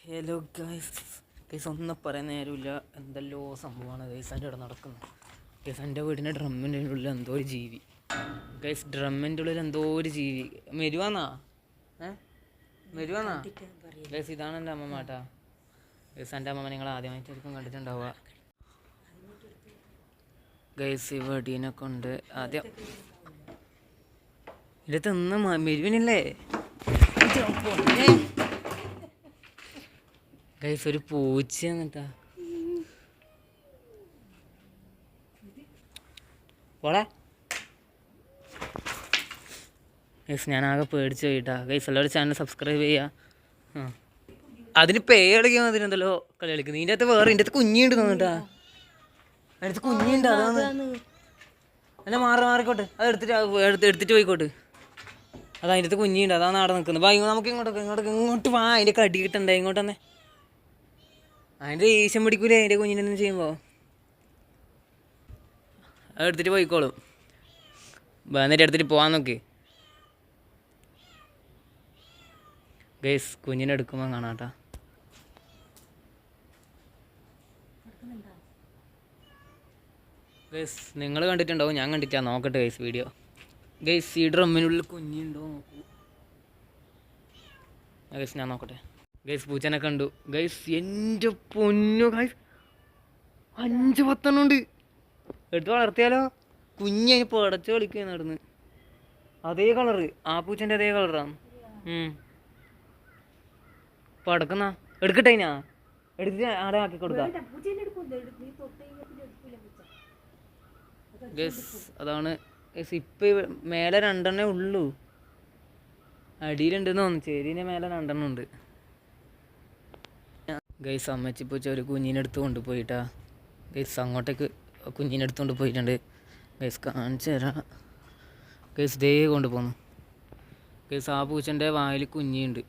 Hello guys. Guys ഒന്നും പറയാൻ നേരമില്ല. എന്തെല്ലോ സംഭവമാണ് ഗൈസ് എൻ്റെ ഇവിടെ നടക്കുന്നത്. ഗൈസ് എൻ്റെ വീടിൻ്റെ ഡ്രമ്മിൻ്റെ ഉള്ളിൽ എന്തോ ഒരു ജീവി. ഗൈസ് ഡ്രമ്മിൻ്റെ ഉള്ളിൽ എന്തോ ഒരു ജീവി. മെരുവാന്നാ മെരുവാന്നാ ഗൈസ്. ഇതാണ് എൻ്റെ അമ്മമ്മ കേട്ടാ. ഗൈസ് എൻ്റെ അമ്മമ്മ നിങ്ങൾ ആദ്യമായിട്ടായിരിക്കും കണ്ടിട്ടുണ്ടാവുക. ഗൈസ് ഈ വെടീനെ കൊണ്ട് ആദ്യം ഇത് തിന്ന് മെരുവിനല്ലേ ഗൈസ്. ഒരു പൂച്ച എന്നിട്ടാ പോളെ ഗൈസ്. ഞാനാകെ പേടിച്ച് പോയിട്ടാ ഗൈസ്. എല്ലാവരും ചാനൽ സബ്സ്ക്രൈബ് ചെയ്യുക. അതിന് പേ കളിക്കാൻ അതിനെന്തല്ലോ കളി കളിക്കുന്നത്. ഇതിൻ്റെ അകത്ത് വേറെ ഇതിൻ്റെ അകത്ത് കുഞ്ഞിണ്ട് തോന്നിട്ടാ. അതിനകത്ത് കുഞ്ഞിണ്ട്. അതാണ് എന്നെ മാറിക്കോട്ടെ. അത് എടുത്തിട്ട് പോയിക്കോട്ടെ. അത് അതിൻ്റെ അകത്ത് കുഞ്ഞിണ്ട്. അതാണ് അവിടെ നിൽക്കുന്നത്. വാ നമുക്ക് ഇങ്ങോട്ട് വാ. അതിൻ്റെ കടി കിട്ടണ്ടേ ഇങ്ങോട്ട് തന്നെ. അതിൻ്റെ ഈശം പിടിക്കൂലേ അതിൻ്റെ കുഞ്ഞിനെന്ന് ചെയ്യുമ്പോൾ. അത് എടുത്തിട്ട് പോയിക്കോളും. വന്നിട്ട് എടുത്തിട്ട് പോകാൻ നോക്ക് ഗൈസ്. കുഞ്ഞിനെ എടുക്കുമ്പോൾ കാണാട്ടാ. ഗൈസ് നിങ്ങൾ കണ്ടിട്ടുണ്ടാവും, ഞാൻ കണ്ടിട്ടാ. നോക്കട്ടെ ഗൈസ് വീഡിയോ. ഗൈസ് ഈ ഡ്രമ്മിനുള്ളിൽ കുഞ്ഞുണ്ടോ നോക്കൂ ഗൈസ്. ഞാൻ നോക്കട്ടെ ഗൈസ്. പൂച്ചനെ കണ്ടു ഗൈസ്. എൻ്റെ പൊന്നു ഗൈസ് 5-10 ഉണ്ട്. എടുത്ത് വളർത്തിയാലോ. കുഞ്ഞതിന് പടച്ച് കളിക്കുക നടന്ന്. അതേ കളറ്, ആ പൂച്ചൻ്റെ അതേ കളറാണ്. പടക്കുന്ന എടുക്കട്ടെ. ഞാൻ എടുത്തിട്ട് ആടെ ആക്കി കൊടുക്കാം ഗൈസ്. അതാണ് ഗൈസ്. ഇപ്പം മേലെ 2 ഉള്ളൂ. അടിയിലുണ്ടെന്ന് തോന്നുന്നു. ചേരീൻ്റെ മേലെ 2 ഉണ്ട് ഗൈസ്. അമ്മച്ചി പൂച്ച ഒരു കുഞ്ഞിനെടുത്ത് കൊണ്ടുപോയിട്ടാ ഗൈസ്. അങ്ങോട്ടേക്ക് കുഞ്ഞിനെടുത്ത് കൊണ്ട് പോയിട്ടുണ്ട് ഗൈസ്. കാണിച്ചു തരാം ഗൈസ്. ദേ കൊണ്ടുപോകുന്നു ഗൈസ്. ആ പൂച്ചൻ്റെ വായിൽ കുഞ്ഞിയുണ്ട്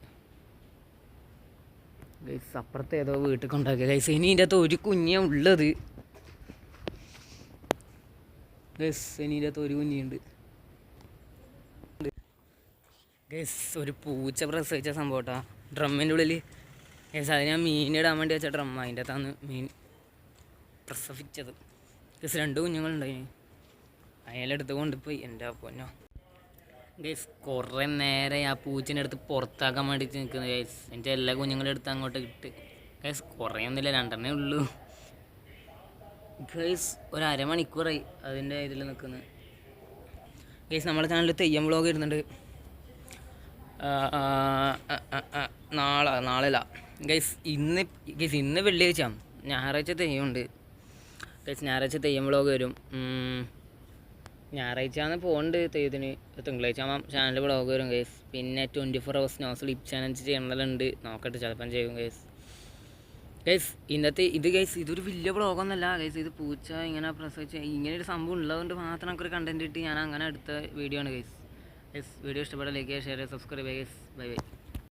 ഗൈസ്. അപ്പുറത്ത് ഏതോ വീട്ടിൽ കൊണ്ടാക്കിയ ഗൈസ്. ഇനി ഇതിൻ്റെ അകത്ത് ഒരു കുഞ്ഞേ ഉള്ളത് ഗൈസ്. ഇനി ഇതിൻ്റെ അകത്ത് ഒരു കുഞ്ഞുണ്ട് ഗൈസ്. ഒരു പൂച്ച പ്രസവിച്ച സംഭവം കേട്ടോ ഡ്രമ്മിൻ്റെ ഉള്ളിൽ ഗൈസ്. അത് ഞാൻ മീനിടാൻ വേണ്ടി വെച്ച ഡ്രം. അതിൻ്റെ അകത്താണ് മീൻ പ്രസവിച്ചത് ഗൈസ്. 2 കുഞ്ഞുങ്ങളുണ്ടായിന്. അയാളെടുത്ത് കൊണ്ടുപോയി. എൻ്റെ പൊന്നോ ഗൈസ്. കുറേ നേരെ ആ പൂച്ചിൻ്റെ അടുത്ത് പുറത്താക്കാൻ വേണ്ടിയിട്ട് നിൽക്കുന്നത് ഗൈസ്. എൻ്റെ എല്ലാ കുഞ്ഞുങ്ങളും എടുത്ത് അങ്ങോട്ട് ഇട്ട് ഗൈസ്. കുറേ ഒന്നുമില്ല, 2 ഉള്ളൂ ഗൈസ്. ഒരു അരമണിക്കൂറായി അതിൻ്റെ ഇതിൽ നിൽക്കുന്നത് ഗൈസ്. നമ്മുടെ ചാനലിൽ തെയ്യം വ്ളോഗ് ഇടുന്നുണ്ട്. നാളെയല്ല ഗൈസ്. ഇന്ന് വെള്ളിയാഴ്ച. ഞായറാഴ്ച തെയ്യമുണ്ട് ഗൈസ്. ഞായറാഴ്ച തെയ്യം വ്ളോഗ് വരും. ഞായറാഴ്ചയാണ് പോകുന്നുണ്ട് തെയ്യത്തിന്. തിങ്കളാഴ്ച ആകുമ്പോൾ ചാനൽ വ്ളോഗ് വരും ഗൈസ്. പിന്നെ 24 hours നോ സ്ലീപ്പ് ചാലഞ്ച് ചെയ്യണമെന്നുണ്ട്. നോക്കട്ടെ, ചിലപ്പം ചെയ്യും ഗൈസ്. ഗൈസ് ഇന്നത്തെ ഇത് ഗൈസ് ഇതൊരു വലിയ വ്ളോഗൊന്നുമല്ല ഗൈസ്. ഇത് പൂച്ച ഇങ്ങനെ പ്രസവിച്ച ഇങ്ങനെ ഒരു സംഭവം ഉള്ളതുകൊണ്ട് മാത്രം നമുക്കൊരു കണ്ടൻറ്റ് ഇട്ട് ഞാൻ അങ്ങനെ എടുത്ത വീഡിയോ ആണ് ഗൈസ്. ഗൈസ് വീഡിയോ ഇഷ്ടപ്പെട്ട ലൈക്ക് ചെയ്യുക, ഷെയർ ചെയ്യുക, സബ്സ്ക്രൈബ് ചെയ്യുക ഗൈസ്. Bye bye.